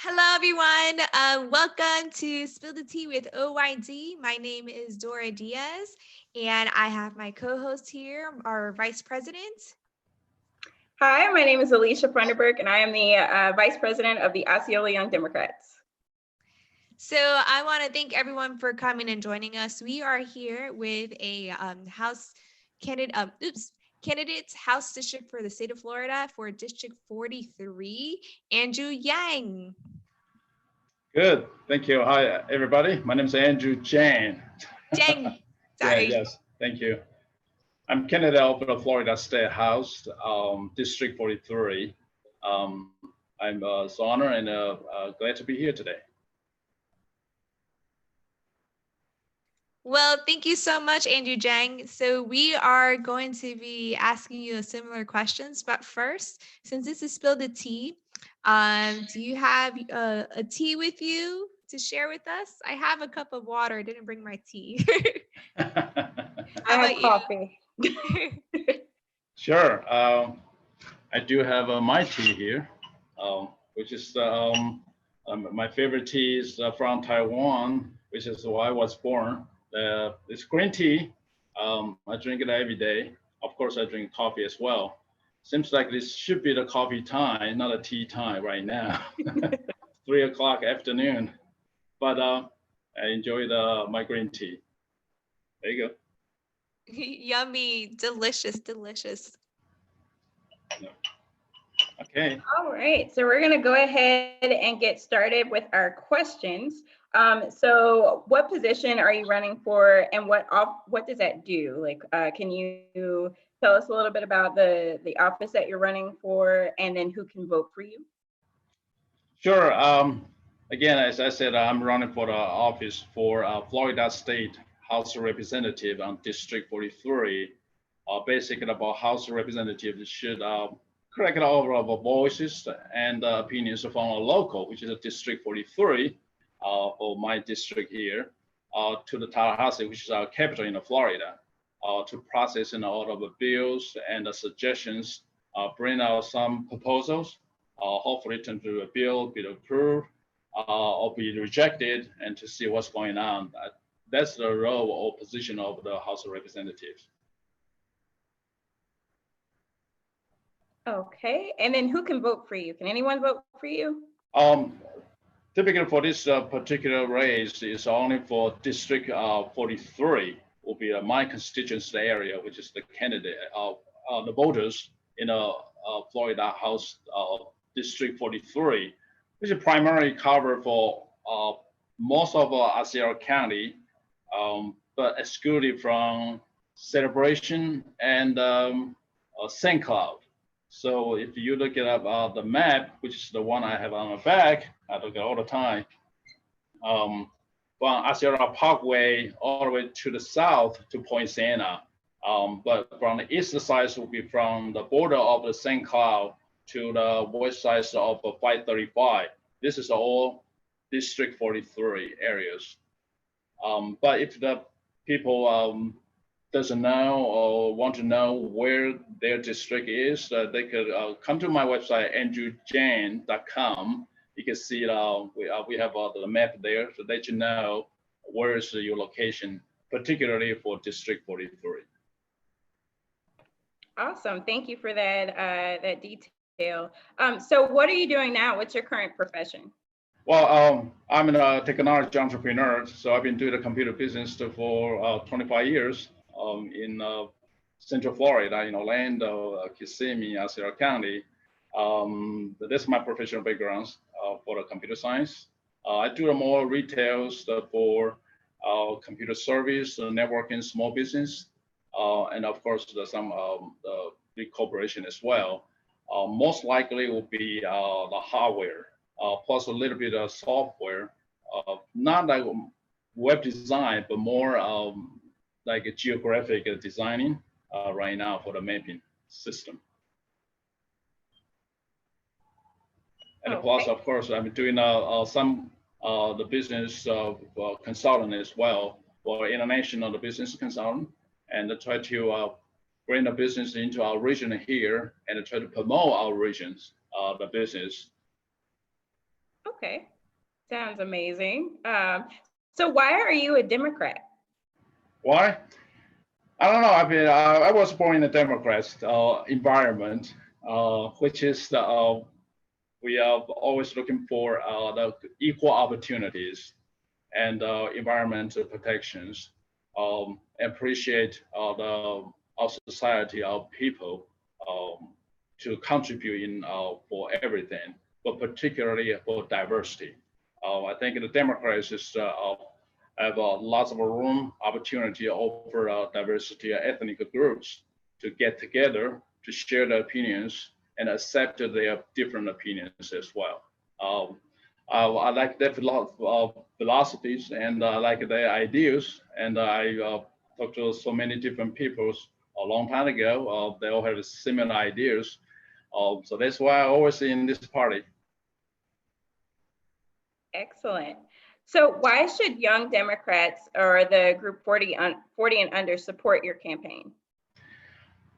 Hello, everyone. Welcome to Spill the Tea with OYD. My name is Dora Diaz, and I have my co-host here, our Vice President. Hi, my name is Alicia Funderburg, and I am the Vice President of the Osceola Young Democrats. So I want to thank everyone for coming and joining us. We are here with a candidate's House District for the state of Florida for District 43, Andrew Yang. Good, thank you. Hi, everybody. My name is Andrew Jeng. Jeng, sorry. Yes, thank you. I'm candidate of the Florida State House, District 43. I'm so honored and glad to be here today. Well, thank you so much, Andrew Jeng. So we are going to be asking you similar questions, but first, since this is Spill the Tea, do you have a tea with you to share with us? I have a cup of water. I didn't bring my tea. I have coffee. Sure. I do have my tea here, which is my favorite tea is from Taiwan, which is where I was born. It's green tea. I drink it every day. Of course, I drink coffee as well. Seems like this should be the coffee time, not a tea time right now. 3 o'clock afternoon. But I enjoy my green tea. There you go. Yummy, delicious, delicious. Okay. All right, so we're going to go ahead and get started with our questions. So what position are you running for, and what does that do? Like, can you tell us a little bit about the office that you're running for, and then who can vote for you? Sure. Again, as I said, I'm running for the office for Florida State House Representative on District 43. Basically, about House Representatives should collect all of our voices and opinions from our local, which is a District 43, or my district here, to the Tallahassee, which is our capital in Florida, to process all of the bills and the suggestions, bring out some proposals, hopefully turn to a bill, be approved, or be rejected, and to see what's going on. That's the role or position of the House of Representatives. Okay, and then who can vote for you? Can anyone vote for you? Typically for this particular race is only for District 43, will be my constituency area, which is the candidate of the voters in Florida House District 43, which is primarily covered for most of Osceola County, but excluded from Celebration and St. Cloud. So if you look at the map, which is the one I have on my back, I look at all the time, from Osceola Parkway all the way to the south to Point Santa. But from the east side will be from the border of the St. Cloud to the west side of 535. This is all District 43 areas. But if the people doesn't know or want to know where their district is, they could come to my website, andrewjang.com. You can see we have the map there to let you know where is your location, particularly for District 43. Awesome, thank you for that, that detail. So what are you doing now? What's your current profession? Well, I'm a technology entrepreneur, so I've been doing the computer business for 25 years. In Central Florida, in Orlando, Kissimmee, Osceola County. That's my professional background for the computer science. I do more retail stuff for computer service, networking, small business, and of course some the big corporation as well. Most likely will be the hardware, plus a little bit of software, not like web design, but more like a geographic designing right now for the mapping system. And plus, of course, I'm doing some the business consultant as well for international business consultant, and try to bring the business into our region here and try to promote our regions, the business. Okay, sounds amazing. So why are you a Democrat? Why? I don't know. I mean, I was born in a Democrat environment, which is we are always looking for the equal opportunities and environmental protections. Appreciate our society, our people, to contribute in for everything, but particularly for diversity. I think the Democrats is have lots of room, opportunity over diversity of ethnic groups to get together to share their opinions and accept their different opinions as well. I like their philosophies and I like their ideas. And I talked to so many different people a long time ago. They all have similar ideas. So that's why I always in this party. Excellent. So why should young Democrats or the group 40 and under support your campaign?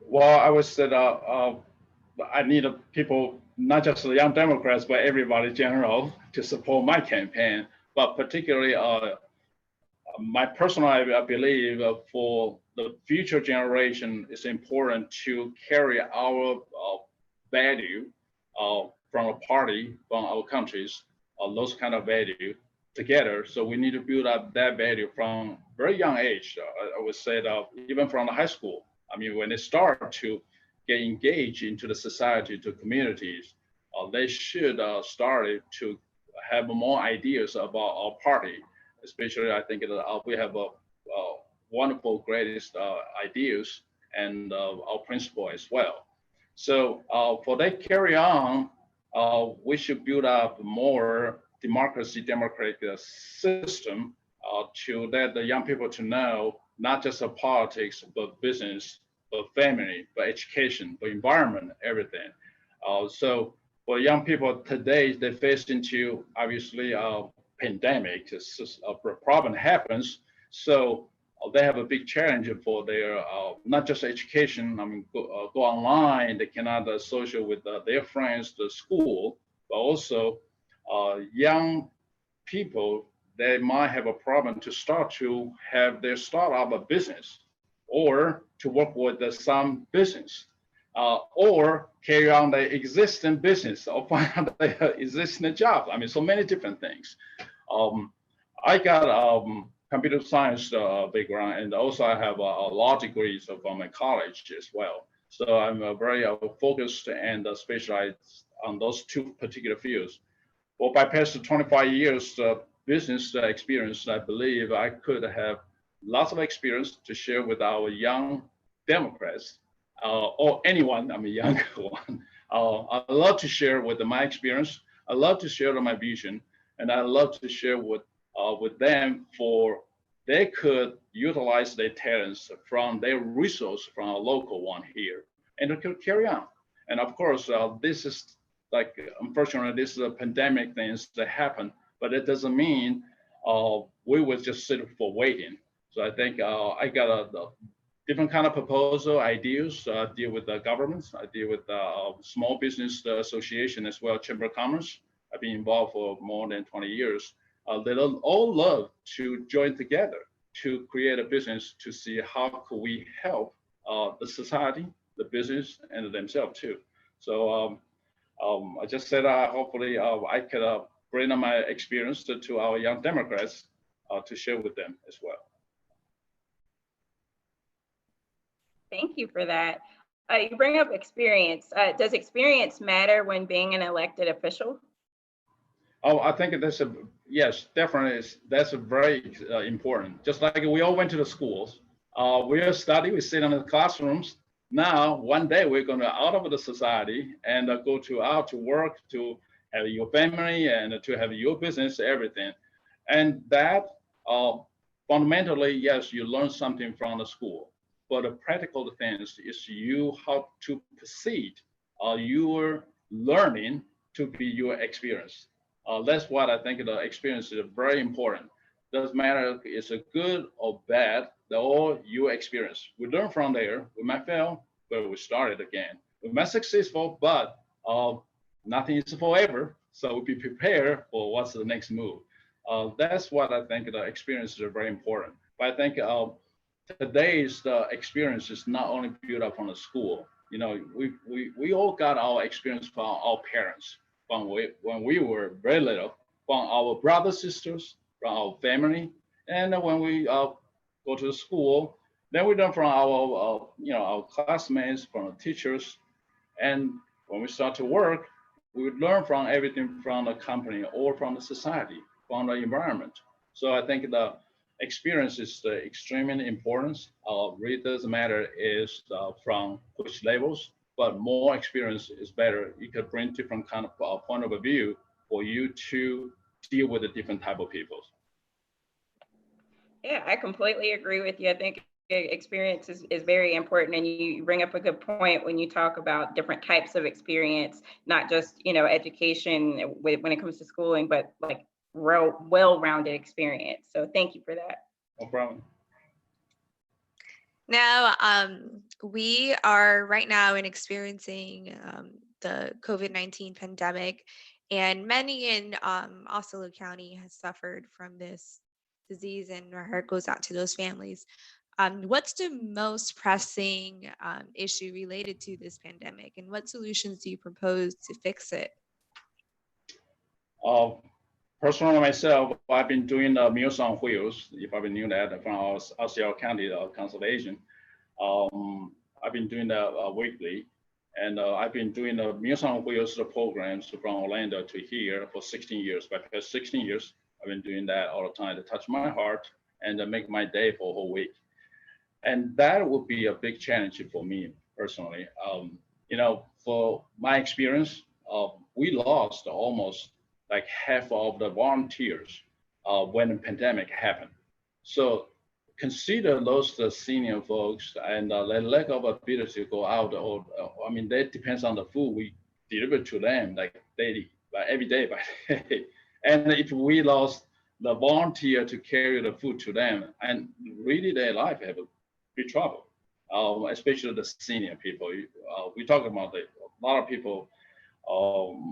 Well, I was said I need people, not just the young Democrats, but everybody in general to support my campaign. But particularly, my personal, I believe for the future generation, it's important to carry our value from a party, from our countries, those kind of value together. So we need to build up that value from very young age. I would say that even from the high school. I mean, when they start to get engaged into the society, to communities, they should start to have more ideas about our party. Especially, I think we have a wonderful, greatest ideas and our principle as well. So for that carry on, we should build up more democratic system to let the young people to know not just politics, but business, but family, but education, but environment, everything. So for young people today, they face into obviously a pandemic, a problem happens. So they have a big challenge for their, not just education, I mean, go online, they cannot associate with their friends, the school, but also young people, they might have a problem to start to have their start up a business or to work with some business or carry on the existing business or find out the existing job. I mean, so many different things. I got computer science background, and also I have a law degrees from my college as well. So I'm very focused and specialized on those two particular fields. Well, by past 25 years business experience, I believe I could have lots of experience to share with our young Democrats or anyone, I'm a young one. I love to share with my experience. I love to share my vision, and I love to share with them for they could utilize their talents from their resource from a local one here and they could carry on. And of course, this is like, unfortunately, this is a pandemic things that happen, but it doesn't mean we will just sit for waiting. So I think I got a different kind of proposal, ideas, deal with the governments. I deal with small business association as well, Chamber of Commerce. I've been involved for more than 20 years. They all love to join together to create a business to see how could we help the society, the business, and themselves too. So I just said hopefully I could bring my experience to our young Democrats to share with them as well. Thank you for that. You bring up experience. Does experience matter when being an elected official? Oh, I think that's yes, definitely. That's very important. Just like we all went to the schools, we are studying, we sit in the classrooms. Now, one day we're going to out of the society and go out to work, to have your family and to have your business, everything. And that fundamentally, yes, you learn something from the school. But the practical things is you how to proceed your learning to be your experience. That's what I think the experience is very important. Doesn't matter if it's a good or bad, they're all your experience. We learn from there. We might fail, but we start it again. We might successful, but nothing is forever. So be prepared for what's the next move. That's what I think the experiences are very important. But I think today's experience is not only built up from the school. You know, we all got our experience from our parents, from when we were very little, from our brothers, sisters, from our family, and then when we go to the school, then we learn from our our classmates, from the teachers, and when we start to work, we would learn from everything from the company or from the society, from the environment. So I think the experience is extremely important. Really doesn't matter is from which levels, but more experience is better. You could bring different kind of point of view for you to deal with the different type of people. Yeah, I completely agree with you. I think experience is very important, and you bring up a good point when you talk about different types of experience, not just education when it comes to schooling, but like well-rounded experience. So thank you for that. No problem. Now, we are right now experiencing the COVID-19 pandemic, and many in Osceola County has suffered from this disease, and our heart goes out to those families. What's the most pressing issue related to this pandemic, and what solutions do you propose to fix it? Personally, myself, I've been doing the Meals on Wheels. You probably knew that from our Osceola County Conservation. I've been doing that weekly, and I've been doing the Meals on Wheels programs from Orlando to here for 16 years. But for 16 years, I've been doing that all the time to touch my heart and to make my day for a whole week. And that would be a big challenge for me personally. For my experience, we lost almost like half of the volunteers when the pandemic happened. So consider those the senior folks and the lack of ability to go out, or that depends on the food we deliver to them like daily, like every day by day. And if we lost the volunteer to carry the food to them, and really their life have a big trouble, especially the senior people. We talk about a lot of people.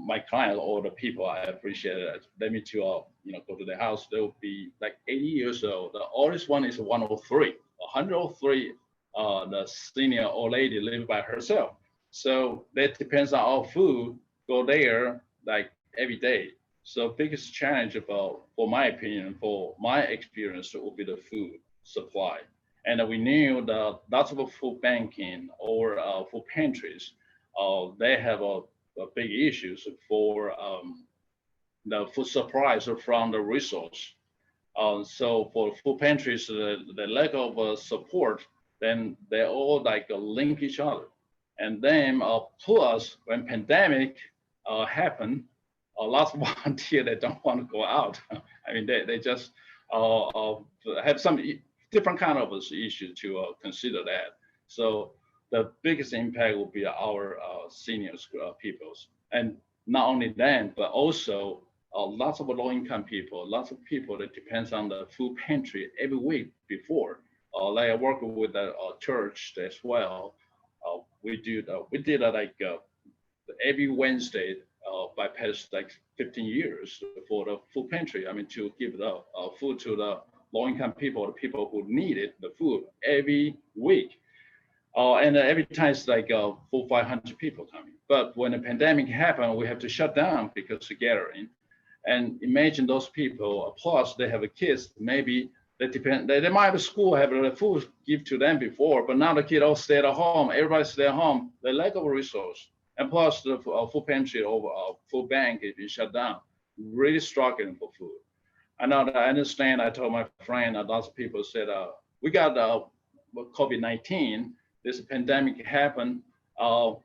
My clients or the people I appreciate it. Let me to go to the house. They'll be like 80 years old. The oldest one is 103. 103. The senior old lady live by herself. So that depends on our food. Go there like every day. So biggest challenge for my opinion, for my experience, will be the food supply. And we knew that lots of food banking or food pantries, they have a big issues for the food supplies from the resource. So for food pantries, the lack of support, then they all like link each other. And then plus when pandemic happened, lots of volunteers that don't want to go out. They just have some different kind of issues to consider that. So the biggest impact will be our seniors peoples. And not only them, but also lots of low-income people, lots of people that depends on the food pantry every week before. Like I work with a church as well. We did like every Wednesday by past like 15 years for the food pantry. To give the food to the low-income people, the people who needed the food every week. And every time it's like 400-500 people coming. But when the pandemic happened, we have to shut down because of gathering. And imagine those people, plus they have kids, maybe they might have a school, have the food give to them before, but now the kid all stay at home, everybody stay at home, the lack of resource. And plus the food pantry or food bank is been shut down, really struggling for food. I understand, I told my friend, lots of people said, we got COVID-19, this pandemic happened,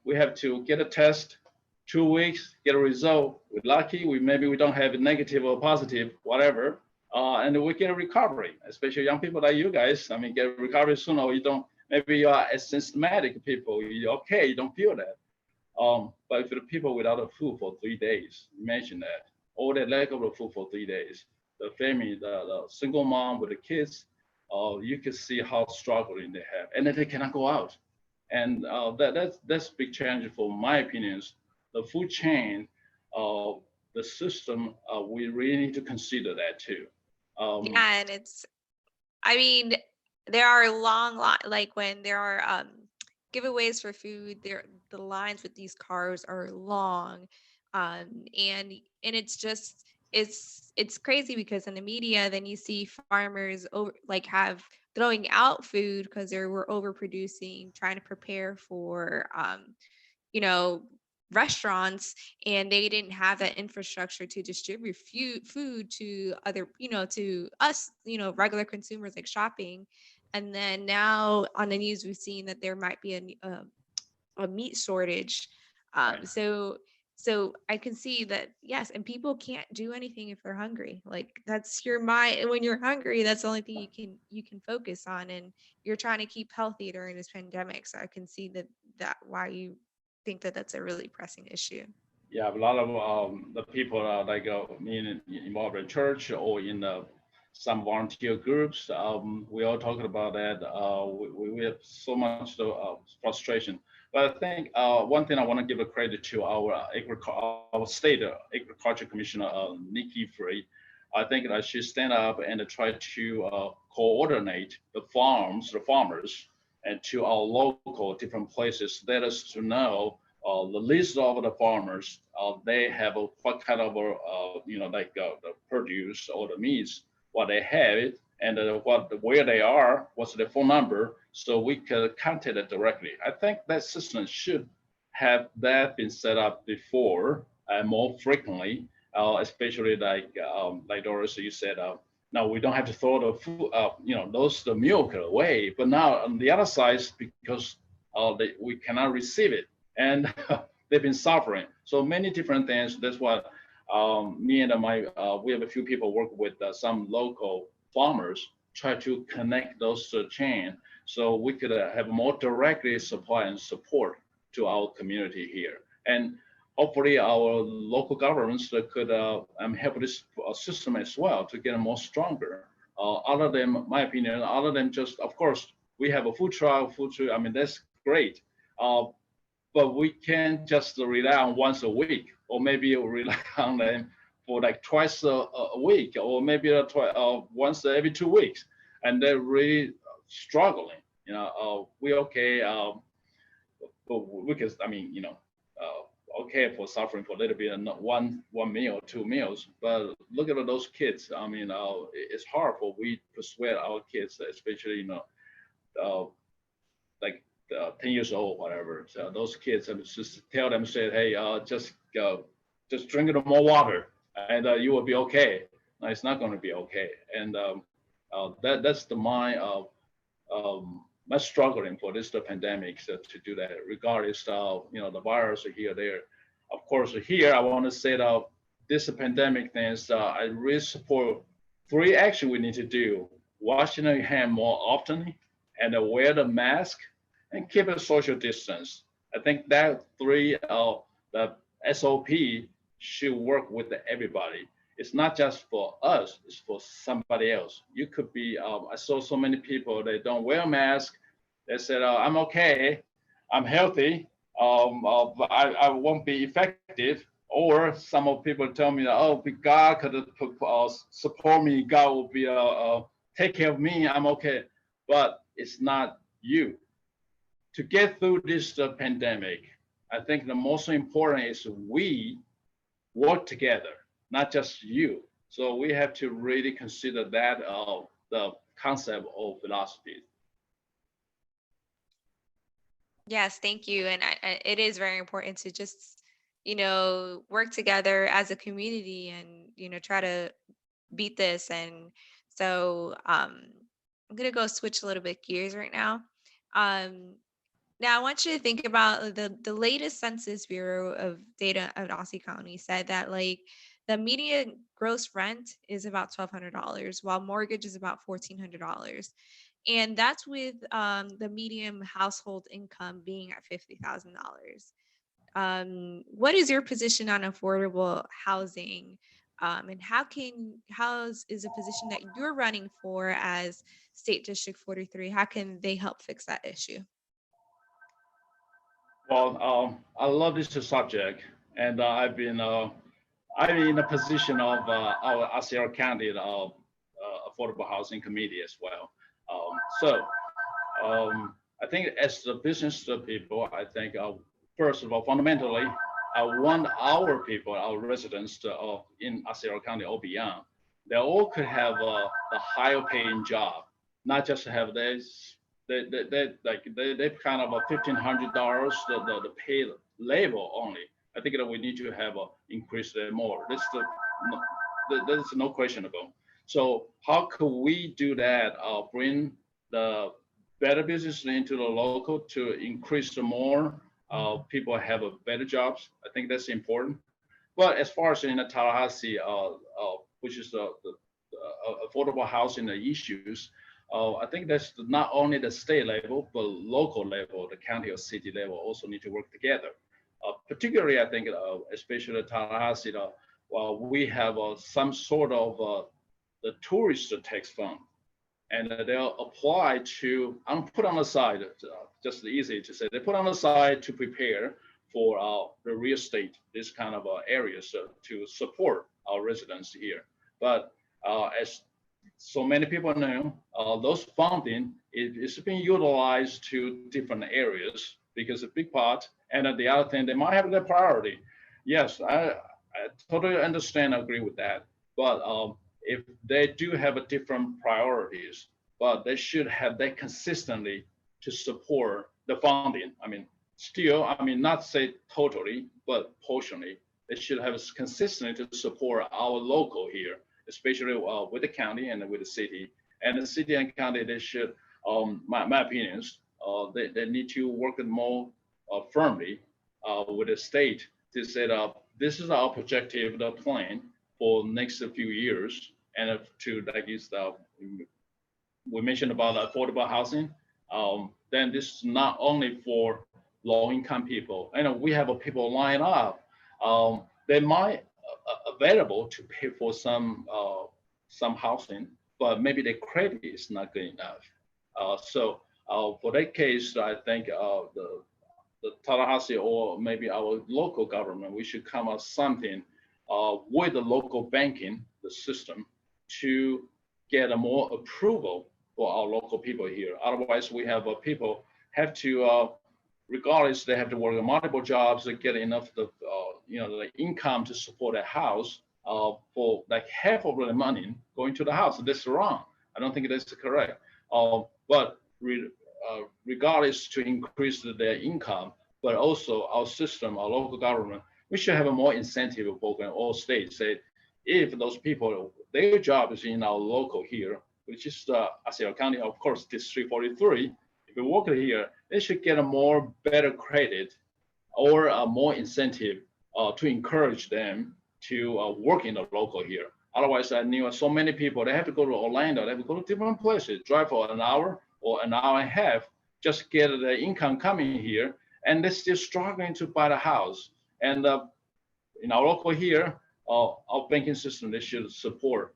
we have to get a test, 2 weeks, get a result. We're lucky, maybe we don't have a negative or positive, whatever, and we get a recovery, especially young people like you guys. Get a recovery sooner, or you don't, maybe you are asymptomatic people, you're okay, you don't feel that. But if the people without a food for 3 days, imagine that, or the lack of the food for 3 days, the family, the single mom with the kids, you can see how struggling they have, and then they cannot go out. And that's a big challenge for my opinions. The food chain the system, we really need to consider that too. Yeah, and I mean, there are like when there are giveaways for food, the lines with these cars are long, and it's just it's crazy because in the media, then you see farmers over like have throwing out food because they were overproducing, trying to prepare for you know, restaurants, and they didn't have that infrastructure to distribute food to other, to us, regular consumers like shopping. And then now on the news, we've seen that there might be a meat shortage. Right. So I can see that, yes, and people can't do anything if they're hungry. Like that's your mind. When you're hungry, that's the only thing you can focus on, and you're trying to keep healthy during this pandemic. So I can see that why you think that that's a really pressing issue. Yeah, a lot of the people like involved in church or in some volunteer groups. We all talking about that. We have so much frustration. But I think one thing I want to give a credit to our state agriculture commissioner Nikki Free. I think that she stand up and try to coordinate the farmers, and to our local different places. Let us to know the list of the farmers, they have what kind of the produce or the meats, what they have it, and where they are, what's their phone number, so we can contact it directly. I think that system should have that been set up before and more frequently, especially like Doris, you said. Now we don't have to throw the food, the milk away. But now on the other side, because we cannot receive it, and they've been suffering. So many different things. That's why me and we have a few people work with some local farmers, try to connect those chain, so we could have more directly supply and support to our community here. And hopefully our local governments could help this system as well to get more stronger. Other than, my opinion, other than just, of course, we have a food truck. I mean, that's great. But we can't just rely on once a week, or maybe rely on them for like twice a week, or maybe once every 2 weeks, and they're really struggling. We okay, but we can, okay for suffering for a little bit and not one meal, 2 meals. But look at those kids. I mean, it's hard for we persuade our kids, especially like 10 years old, whatever. So those kids, I just tell them, say, hey, just drink more water, and you will be okay. No, it's not going to be okay. And that's my struggling for this the pandemic, so to do that, regardless of the virus here there. Of course, here I want to say that this pandemic things, I really support 3 actions we need to do: washing your hand more often, and wear the mask, and keep a social distance. I think that 3, the SOP should work with everybody. It's not just for us, it's for somebody else. You could be, I saw so many people, they don't wear a mask. They said, I'm okay, I'm healthy, I won't be effective. Or some of people tell me, oh, God could support me, God will be take care of me, I'm okay. But it's not you. To get through this pandemic, I think the most important is we work together, not just you. So we have to really consider that the concept of philosophy. Yes, thank you. And it is very important to just, work together as a community and, try to beat this. And so I'm going to go switch a little bit gears right now. Um, Now, I want you to think about the latest Census Bureau of data of Osceola County said that like the median gross rent is about $1,200, while mortgage is about $1,400, and that's with the median household income being at $50,000. What is your position on affordable housing, and how is a position that you're running for as State District 43? How can they help fix that issue? Well, I love this subject, and I've been I'm in the position of our Osceola County Affordable Housing Committee as well. I think as the business people, I think first of all, fundamentally, I want our people, our residents in Osceola County or beyond, they all could have a higher paying job, not just have this. They kind of a $1,500 the pay level only. I think that we need to have increase that more. That's no questionable. So how could we do that? Bring the better business into the local to increase the more people have a better jobs. I think that's important. But as far as in the Tallahassee, which is the affordable housing issues, I think that's not only the state level, but local level, the county or city level also need to work together. Particularly, I think, especially Tallahassee, well, we have some sort of the tourist tax fund, and they'll apply to, I'm put on the side, just easy to say, they put on the side to prepare for the real estate, this kind of areas to support our residents here. But as so many people know, those funding is being utilized to different areas because a big part, and the other thing, they might have their priority. Yes, I totally understand, agree with that. But if they do have a different priorities, but they should have that consistently to support the funding. I mean, still, I mean, not say totally, but portionally, they should have consistently to support our local here, especially with the county and with the city. And the city and county, they should, my opinions, they need to work more firmly with the state to set up, this is our projective the plan for next few years. And to, like is we mentioned about affordable housing, then this is not only for low-income people. And we have people line up. They might available to pay for some housing, but maybe the credit is not good enough. So for that case, I think the Tallahassee or maybe our local government, we should come up something with the local banking, the system, to get a more approval for our local people here. Otherwise, we have people have to, regardless, they have to work multiple jobs to get enough of the income to support a house for like half of the money going to the house. That's wrong. I don't think that's correct. But regardless to increase their income, but also our system, our local government, we should have a more incentive program. All states say, if those people, their job is in our local here, which is Osceola County, of course, District 43. If they work here, they should get a more better credit or a more incentive to encourage them to work in the local here. Otherwise, I knew so many people, they have to go to Orlando, they have to go to different places, drive for an hour or an hour and a half, just get the income coming here, and they're still struggling to buy the house. And in our local here, our banking system, they should support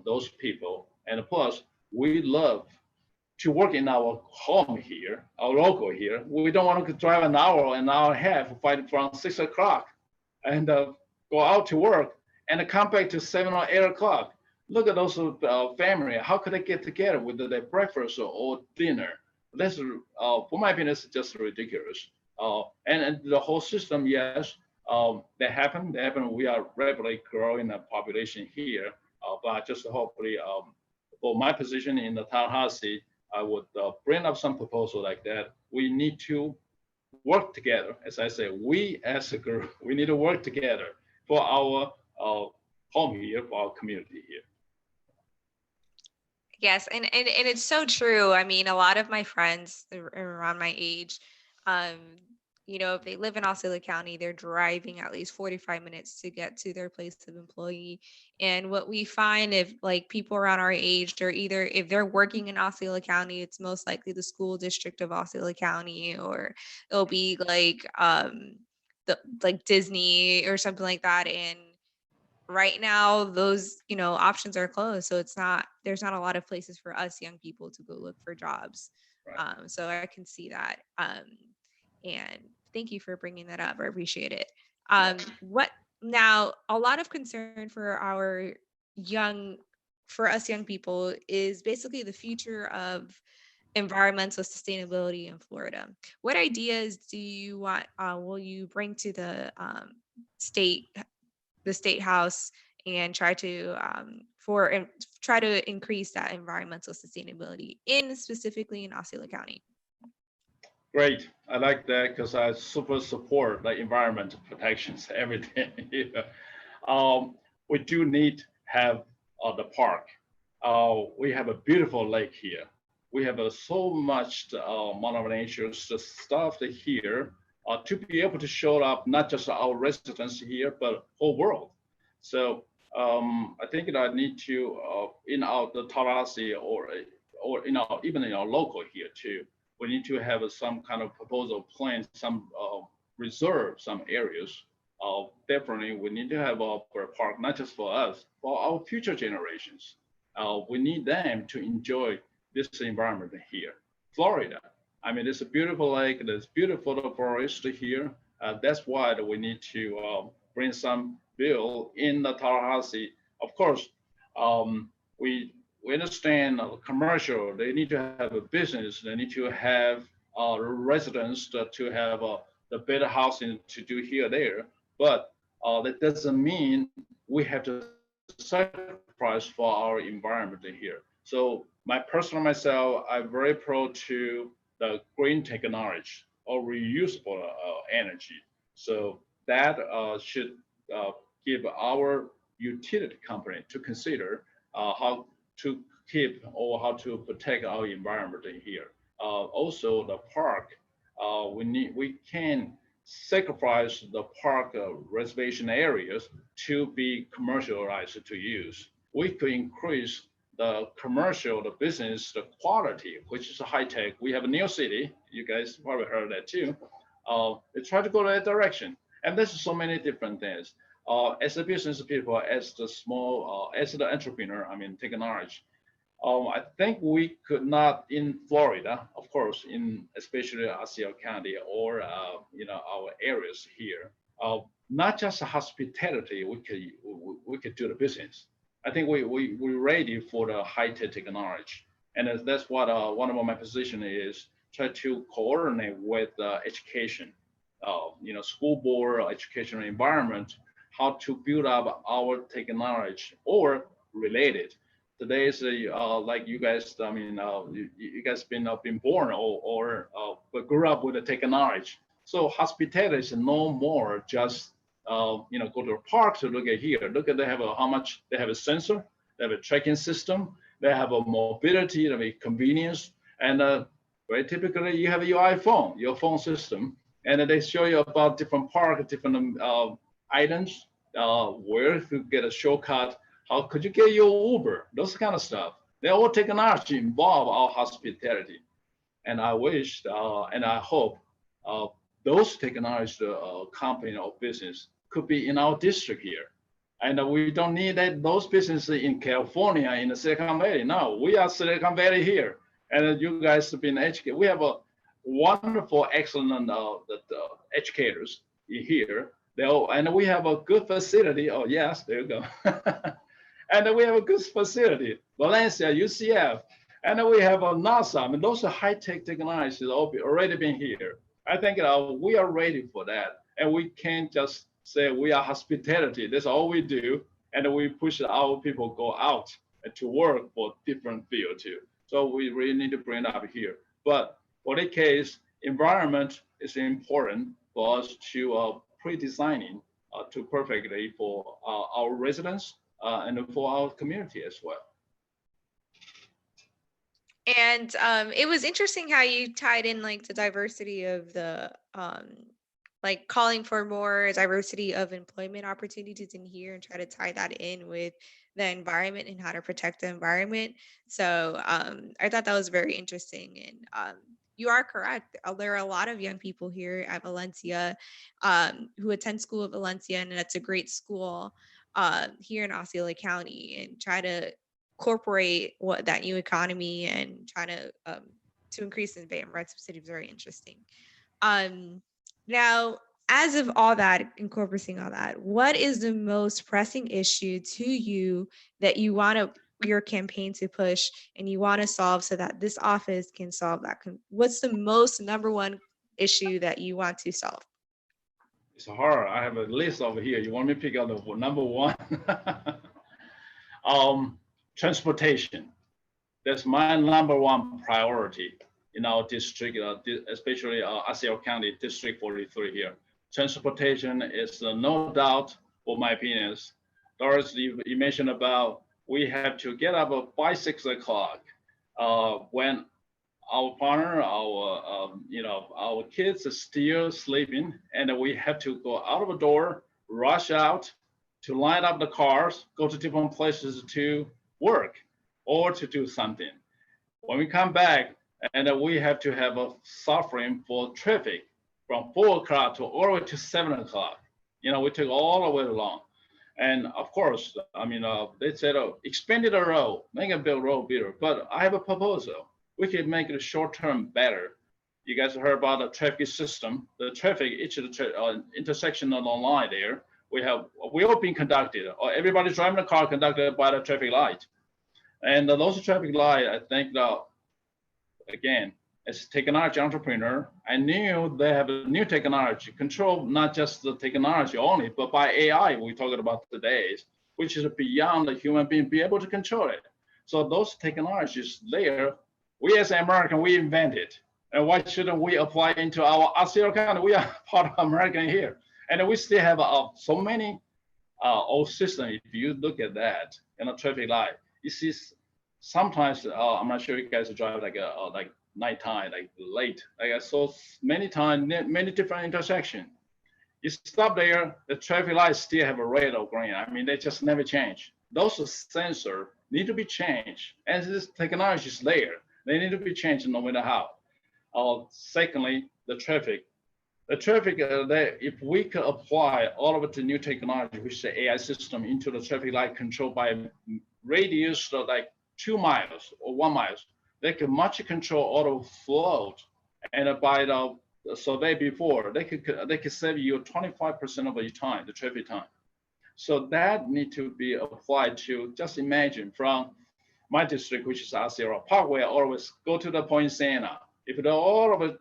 those people. And plus, we love to work in our home here, our local here. We don't want to drive an hour and a half, fight from 6 o'clock and go out to work and come back to 7 or 8 o'clock. Look at those family. How could they get together with their breakfast or dinner? That's, for my opinion, it's just ridiculous. And the whole system, yes, that happened. We are rapidly growing the population here, but just hopefully, for my position in the Tallahassee, I would bring up some proposal like that. We need to work together. As I say, we as a group, we need to work together for our home here, for our community here. Yes, and it's so true. I mean, a lot of my friends around my age, um, if they live in Osceola County, they're driving at least 45 minutes to get to their place of employee. And what we find, if like people around our age, or either if they're working in Osceola County, it's most likely the school district of Osceola County, or it'll be like the like Disney or something like that. And right now those options are closed, so there's not a lot of places for us young people to go look for jobs. Right. So I can see that, and thank you for bringing that up. I appreciate it. What Now, a lot of concern for our young, for us young people is basically the future of environmental sustainability in Florida. What ideas do you want, will you bring to state, the state house and try to, try to increase that environmental sustainability in specifically in Osceola County? Great. I like that because I super support the environmental protections, everything. Yeah. We do need have the park. We have a beautiful lake here. We have so much Mother Nature's stuff here to be able to show up not just our residents here, but whole world. So I think that I need to in our the Tallahassee or even in our local here too. We need to have some kind of proposal plan, some reserve some areas. Definitely, we need to have a park, not just for us, for our future generations. We need them to enjoy this environment here. Florida, I mean, it's a beautiful lake, there's beautiful forest here. That's why we need to bring some bill in the Tallahassee. Of course, we understand commercial, they need to have a business, they need to have residents to have the better housing to do here there. But that doesn't mean we have to sacrifice for our environment here. So my personal myself, I'm very pro to the green technology or reusable energy. So that should give our utility company to consider how to keep or how to protect our environment in here. Also, the park, we can sacrifice the park reservation areas to be commercialized to use. We could increase the commercial, the business, the quality, which is high tech. We have a new city. You guys probably heard that too. They try to go that direction, and there's so many different things. As a business people, as the small, as the entrepreneur, I mean, technology. I think we could not in Florida, of course, in especially Osceola County or our areas here. Not just hospitality, we could do the business. I think we're ready for the high tech technology, and that's what one of my position is try to coordinate with education, school board, educational environment, how to build up our technology or related. Today is like you guys. I mean, you guys been born or but grew up with the technology. So hospitality is no more just go to a park to look at here. Look at they have how much they have a sensor, they have a tracking system, they have a mobility, they have a convenience, and very typically you have your iPhone, your phone system, and they show you about different park, different items, where to get a shortcut, how could you get your Uber, those kind of stuff. They all technology involve our hospitality. And I wish and I hope those technology company or business could be in our district here. And we don't need those businesses in California, in the Silicon Valley. No, we are Silicon Valley here. And you guys have been educated. We have a wonderful, excellent educators here. And we have a good facility. Oh, yes, there you go. And we have a good facility, Valencia, UCF. And then we have a NASA. I mean, those are high-tech technologies already been here. I think we are ready for that. And we can't just say we are hospitality. That's all we do. And we push our people go out to work for different field too. So we really need to bring it up here. But for the case, environment is important for us to pre-designing to perfectly for our residents and for our community as well. And it was interesting how you tied in like the diversity of the like calling for more diversity of employment opportunities in here and try to tie that in with the environment and how to protect the environment. So I thought that was very interesting. And you are correct. There are a lot of young people here at Valencia who attend school at Valencia, and that's a great school here in Osceola County, and try to incorporate what that new economy and trying to increase the environment city is very interesting. Now, as of all that, encompassing all that, what is the most pressing issue to you that you want your campaign to push and you want to solve so that this office can solve that? What's the most number one issue that you want to solve? It's hard. I have a list over here. You want me to pick out the number one? Transportation. That's my number one priority in our district, especially Osceola County, District 43 here. Transportation is no doubt, for my opinions. Doris, you mentioned about we have to get up by 6 o'clock when our partner, our kids are still sleeping, and we have to go out of the door, rush out to line up the cars, go to different places to work or to do something. When we come back, and we have to have a suffering for traffic from 4 o'clock to all the way to 7 o'clock. We took all the way along. And of course, they said, expanded the road, make a big road better. But I have a proposal. We can make it short term better. You guys heard about the traffic system. The traffic, each of the intersection on the line there, we all being conducted, or everybody's driving a car conducted by the traffic light. And those traffic light, I think again, as a technology entrepreneur, I knew they have a new technology control, not just the technology only, but by AI we talked about today, which is beyond the human being be able to control it. So those technologies there, we as American, we invented. And why shouldn't we apply into our Osceola County? We are part of American here. And we still have so many old systems. If you look at that in a traffic light, you see sometimes, I'm not sure you guys drive like nighttime, like late. Like I saw many times, many different intersections. You stop there, the traffic lights still have a red or green. They just never change. Those sensors need to be changed. And this technology is there. They need to be changed no matter how. Secondly, the traffic. The traffic, if we could apply all of the new technology, which is the AI system, into the traffic light control by radius of like 2 miles or 1 mile, they can much control auto flow. And by the survey before, they could save you 25% of your time, the traffic time. So that need to be applied to, just imagine from my district, which is Osceola Parkway, I always go to the Point Santa. If they're all of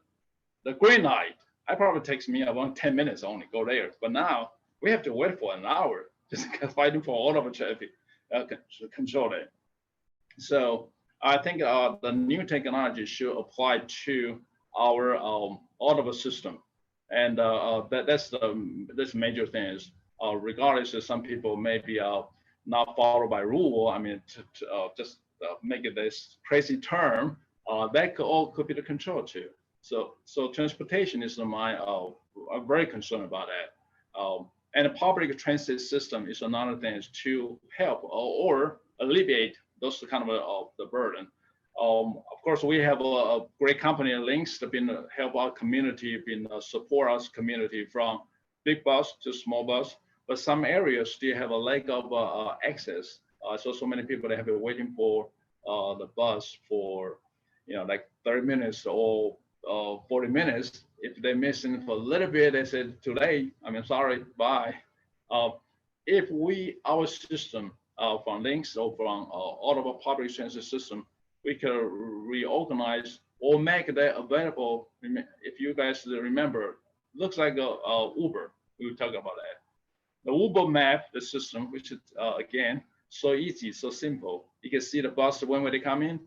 the green light, it probably takes me about 10 minutes only go there. But now we have to wait for an hour just fighting for all of the traffic control it. So I think the new technology should apply to our all of the system, and that's major things. Regardless of some people maybe not follow by rule. Just make it this crazy term. That could be the control too. So transportation is I'm very concerned about that. And the public transit system is another thing to help or alleviate those kind of the burden. Of course, we have a great company, Links, that been help our community, been support us community from big bus to small bus. But some areas still have a lack of access. So many people they have been waiting for the bus for like 30 minutes or 40 minutes. If they're missing for a little bit, they said today, sorry, bye. If our system from Links or from all of our public transit system, we can reorganize or make that available. If you guys remember, looks like Uber. We will talk about that. The Uber map, the system, which is again so easy, so simple. You can see the bus when they come in,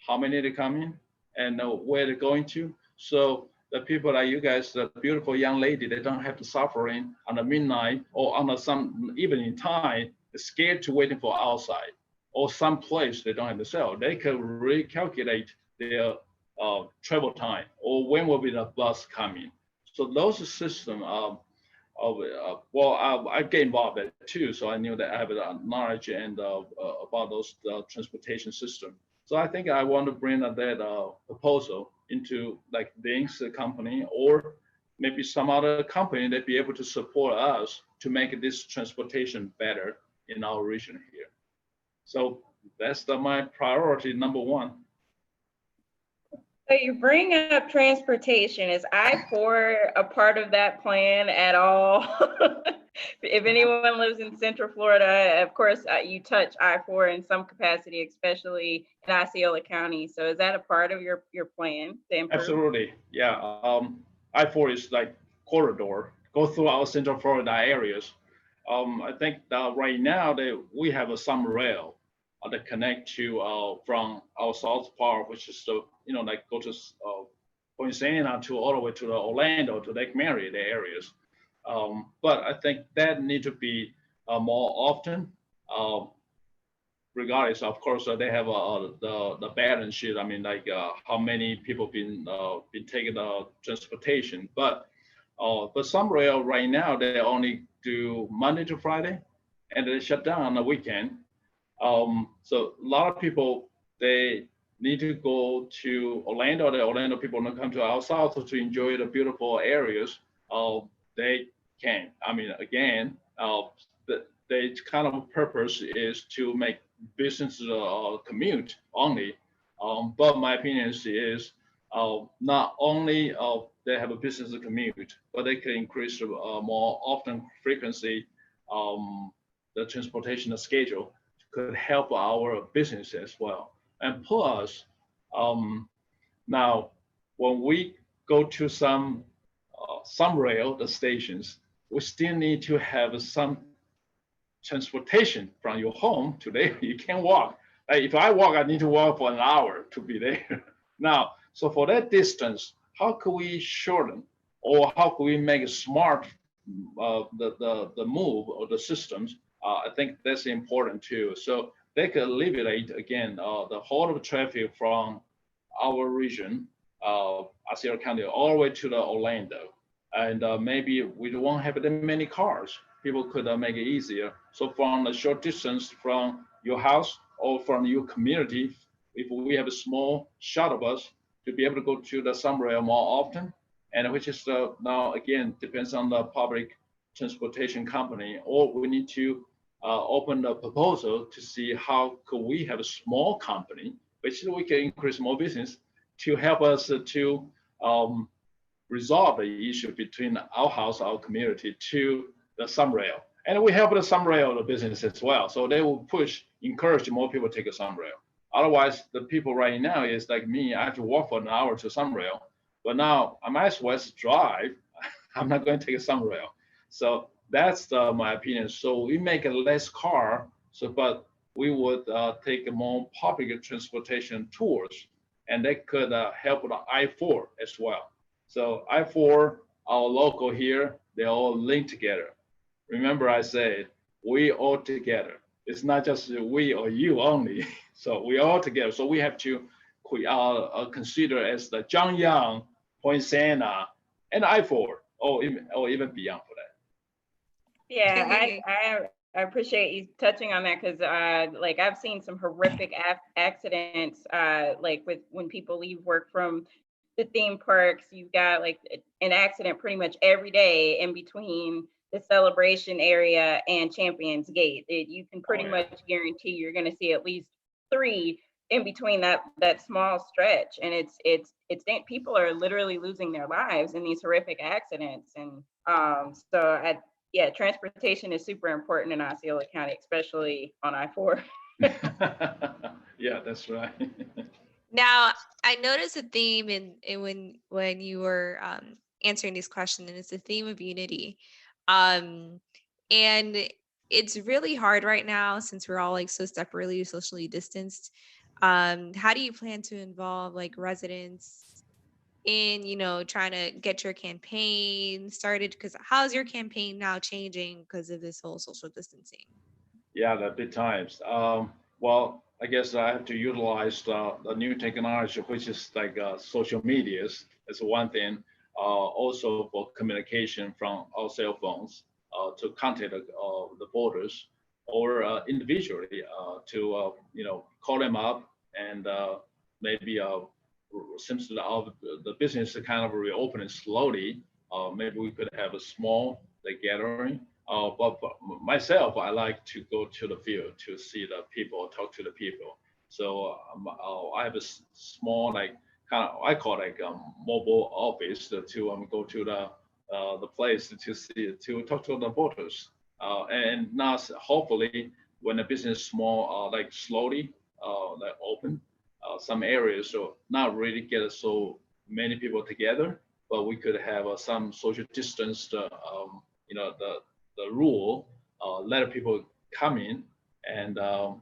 how many they come in, and where they're going to. So the people like you guys, the beautiful young lady, they don't have to suffering on the midnight or on some evening time, scared to waiting for outside or some place they don't have to sell. They can recalculate their travel time or when will be the bus coming. So those systems, I get involved in that too. So I knew that I have knowledge and about those transportation system. So I think I want to bring that proposal into like Link's company or maybe some other company that be able to support us to make this transportation better in our region here. So that's my priority number one. So you bring up transportation. Is I-4 a part of that plan at all? If anyone lives in Central Florida, of course, you touch I-4 in some capacity, especially in Osceola County. So is that a part of your plan to improve? Absolutely, yeah. I-4 is like corridor, go through our Central Florida areas. I think that right now that we have some rail that connect to from our south part, which is the like go to Point Santa to all the way to the Orlando to Lake Mary, the areas. But I think that need to be more often. Regardless, of course, they have the balance sheet. I mean, like how many people been taking transportation, but some rail right now they only do Monday to Friday, and they shut down on the weekend. So a lot of people they need to go to Orlando. The Orlando people want to come to our south to enjoy the beautiful areas. They can. I mean, again, the kind of purpose is to make business commute only. But my opinion is not only they have a business commute, but they can increase more often frequency the transportation schedule could help our business as well. And plus, now when we go to some rail the stations, we still need to have some transportation from your home to there. You can't walk. Like if I walk, I need to walk for an hour to be there. Now, so for that distance, how can we shorten, or how can we make it smart the move of the systems? I think that's important too. So they could alleviate again the whole of traffic from our region, Osceola County, all the way to the Orlando, and maybe we won't have that many cars. People could make it easier. So from a short distance from your house or from your community, if we have a small shuttle bus to be able to go to the somewhere more often, and which is now again depends on the public transportation company, or we need to open the proposal to see how could we have a small company, which we can increase more business to help us to resolve the issue between our house, our community to the SumRail. And we help the SumRail the business as well. So they will encourage more people to take a SumRail. Otherwise, the people right now is like me, I have to walk for an hour to SumRail, but now I might as well drive. I'm not going to take a SumRail. So that's my opinion. So we make a less car, but we would take a more public transportation tours, and that could help with the I-4 as well. So I-4, our local here, they all link together. Remember I said, we all together. It's not just we or you only. So we all together. So we have to consider as the Zhangyang, Point Santa, and I-4, or even beyond for that. Yeah, I appreciate you touching on that, because like I've seen some horrific accidents like when people leave work from the theme parks. You've got like an accident pretty much every day in between the celebration area and Champions Gate. You can pretty much guarantee you're going to see at least 3 in between that small stretch, and it's people are literally losing their lives in these horrific accidents. And yeah, transportation is super important in Osceola County, especially on I-4. Yeah, that's right. Now, I noticed a theme in when you were answering these questions, and it's the theme of unity. And it's really hard right now since we're all like so separately, socially distanced. How do you plan to involve like residents in, trying to get your campaign started? Because how's your campaign now changing because of this whole social distancing? Yeah, the big times. Well, I guess I have to utilize the new technology, which is like social medias. That's one thing. Also for communication from our cell phones to contact the voters, or individually to call them up, and maybe since the business is kind of reopening slowly, maybe we could have a small gathering. But for myself, I like to go to the field to see the people, talk to the people. So I have a small kind of, I call it like a mobile office to go to the place to see, to talk to the voters. And now hopefully when the business is small, like slowly like open, some areas so not really get so many people together, but we could have some social distance, the rule, let people come in and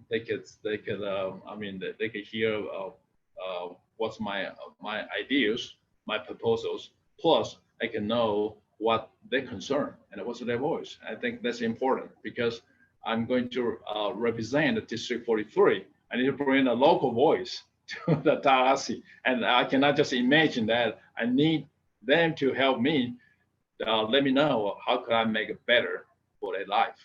they could I mean they could hear what's my ideas, my proposals. Plus, I can know what they concern and what's their voice. I think that's important because I'm going to represent the District 43. I need to bring a local voice to the Tallahassee, and I cannot just imagine that. I need them to help me, let me know how could I make it better for their life.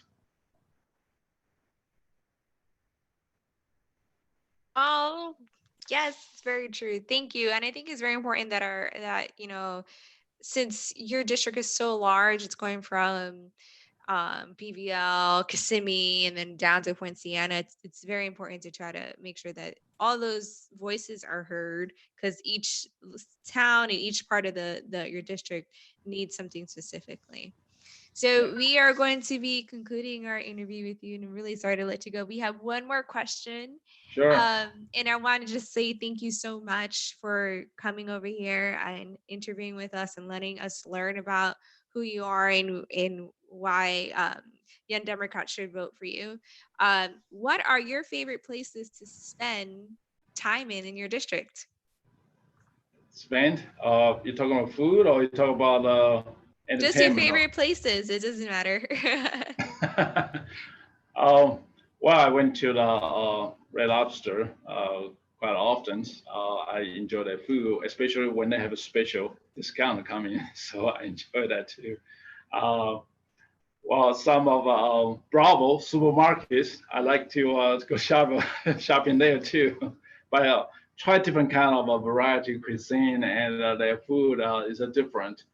Oh, yes, it's very true. Thank you. And I think it's very important that since your district is so large, it's going from BVL, Kissimmee, and then down to Poinciana. It's very important to try to make sure that all those voices are heard because each town and each part of the your district needs something specifically. So we are going to be concluding our interview with you, and I'm really sorry to let you go. We have one more question. Sure. And I want to just say thank you so much for coming over here and interviewing with us and letting us learn about who you are and why young Democrats should vote for you. What are your favorite places to spend time in your district? Spend. You talking about food or you talk about Just your entertainment? favorite places. It doesn't matter. um, well, I went to the Red Lobster quite often. I enjoy their food, especially when they have a special discount coming. So I enjoy that too. Uh, well, some of Bravo supermarkets, I like to go shopping there too. But try different kind of a variety of cuisine, and their food is a different.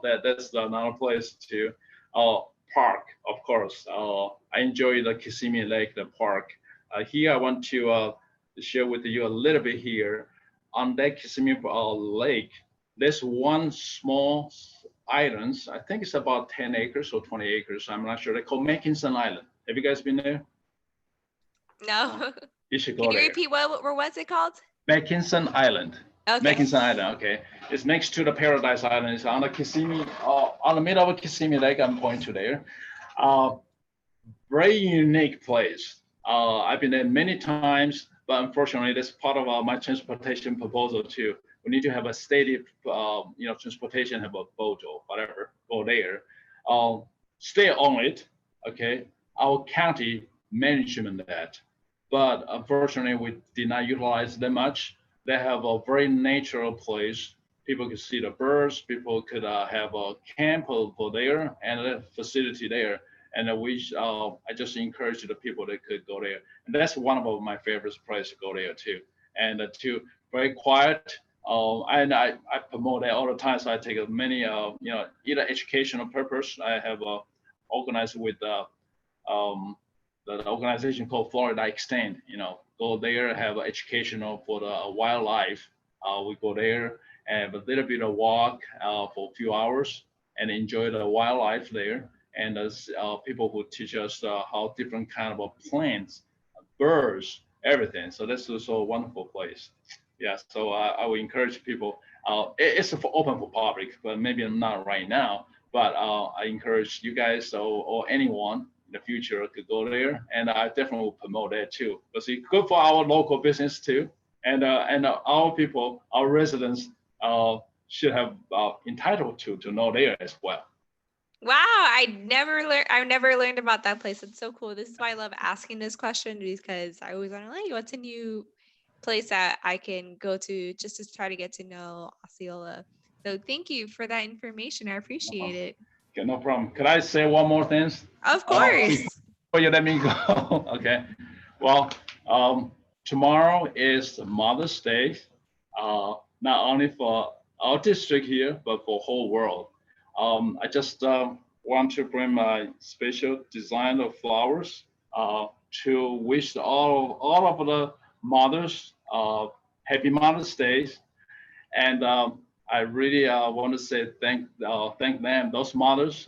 That's another place to. Uh, Park, of course. I enjoy the Kissimmee Lake, the park. Here, I want to share with you a little bit here. On that Kissimmee Lake, there's one small island. I think it's about 10 acres or 20 acres. I'm not sure. They call Mackinson Island. Have you guys been there? No. You should Can go you there. repeat what's it called? Mackinson Island. Okay. Mackinson Island, okay. It's next to the Paradise Island. It's on the Kissimmee, on the middle of Kissimmee Lake. I'm pointing to there. Very unique place. I've been there many times, but unfortunately, that's part of my transportation proposal too. We need to have a steady, transportation, have a boat or whatever, go there. Stay on it, okay? Our county management that, but unfortunately, we did not utilize them much. They have a very natural place. People could see the birds. People could have a camp for there and a facility there. And I just encourage the people that could go there. And that's one of my favorite places to go there too. And to very quiet. And I promote that all the time. So I take many, either educational purpose. I have organized with the organization called Florida Extend. Go there, have educational for the wildlife. We go there and have a little bit of walk for a few hours and enjoy the wildlife there. And there's people who teach us how different kind of plants, birds, everything. So this is a wonderful place. Yeah, so I would encourage people. It's open for public, but maybe not right now. But I encourage you guys or anyone in the future could go there, and I definitely will promote that too. Because it's good for our local business too, and our people, our residents should have entitled to know there as well. Wow, I never learned about that place. It's so cool. This is why I love asking this question because I always want to like what's a new place that I can go to just to try to get to know Osceola. So thank you for that information. I appreciate it. Okay, no problem. Could I say one more thing? Of course. Before you let me go. Okay. Well, tomorrow is Mother's Day, not only for our district here, but for whole world. I just want to bring my special design of flowers to wish all of the mothers happy Mother's Day. And I really want to say thank them, those mothers.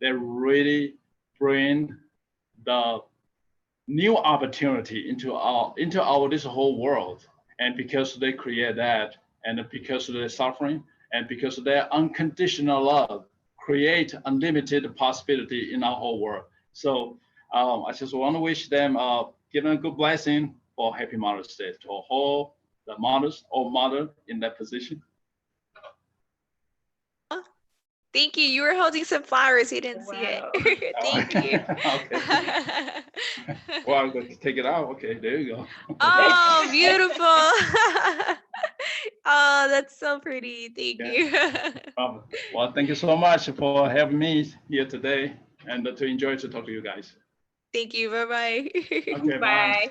They really bring the new opportunity into our this whole world. And because they create that, and because of their suffering, and because of their unconditional love, create unlimited possibility in our whole world. So I just want to wish them give them a good blessing for Happy Mother's Day to all the mothers or mother in that position. Thank you. You were holding some flowers. You didn't see Wow. it. Thank you. Okay. Well, I'm going to take it out. Okay, there you go. Oh, beautiful. Oh, that's so pretty. Thank you. Well, thank you so much for having me here today and to enjoy to talk to you guys. Thank you. Bye-bye. Okay, bye. Bye.